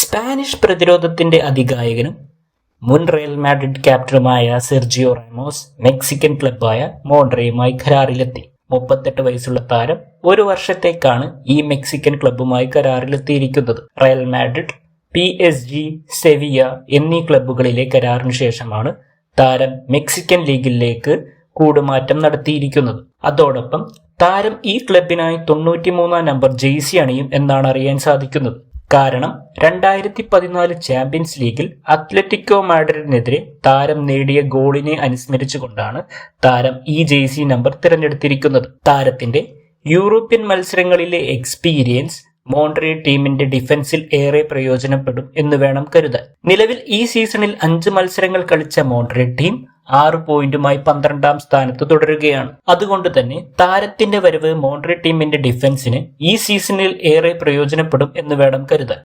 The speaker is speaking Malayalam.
സ്പാനിഷ് പ്രതിരോധത്തിന്റെ അതികായകനും മുൻ റയൽ മാഡ്രിഡ് ക്യാപ്റ്റനുമായ സെർജിയോ റാമോസ് മെക്സിക്കൻ ക്ലബ്ബായ മോൺട്രയുമായി കരാറിലെത്തി. 38 വയസ്സുള്ള താരം 1 വർഷത്തേക്കാണ് ഈ മെക്സിക്കൻ ക്ലബ്ബുമായി കരാറിലെത്തിയിരിക്കുന്നത്. റയൽ മാഡ്രിഡ്, PSG, സെവിയ എന്നീ ക്ലബ്ബുകളിലെ കരാറിനു ശേഷമാണ് താരം മെക്സിക്കൻ ലീഗിലേക്ക് കൂടുമാറ്റം നടത്തിയിരിക്കുന്നത്. അതോടൊപ്പം താരം ഈ ക്ലബിനായി 93-ാം നമ്പർ ജേഴ്സി അണിയും എന്നാണ് അറിയാൻ സാധിക്കുന്നത്. കാരണം 2014 ചാമ്പ്യൻസ് ലീഗിൽ അത്ലറ്റിക്കോ മാഡ്രിഡിനെതിരെ താരം നേടിയ ഗോളിനെ അനുസ്മരിച്ചുകൊണ്ടാണ് താരം ഈ ജേഴ്സി നമ്പർ തിരഞ്ഞെടുത്തിരിക്കുന്നത്. താരത്തിന്റെ യൂറോപ്യൻ മത്സരങ്ങളിലെ എക്സ്പീരിയൻസ് മോൺട്രിയൽ ടീമിന്റെ ഡിഫൻസിൽ ഏറെ പ്രയോജനപ്പെടും എന്ന് വേണം കരുതാൻ. നിലവിൽ ഈ സീസണിൽ 5 മത്സരങ്ങൾ കളിച്ച മോൺട്രിയൽ ടീം 6 പോയിന്റുമായി 12ാം സ്ഥാനത്ത് തുടരുകയാണ്. അതുകൊണ്ട് തന്നെ താരത്തിന്റെ വരവ് മോൺട്രിയൽ ടീമിന്റെ ഡിഫൻസിന് ഈ സീസണിൽ ഏറെ പ്രയോജനപ്പെടും എന്ന് വേണം കരുതാൻ.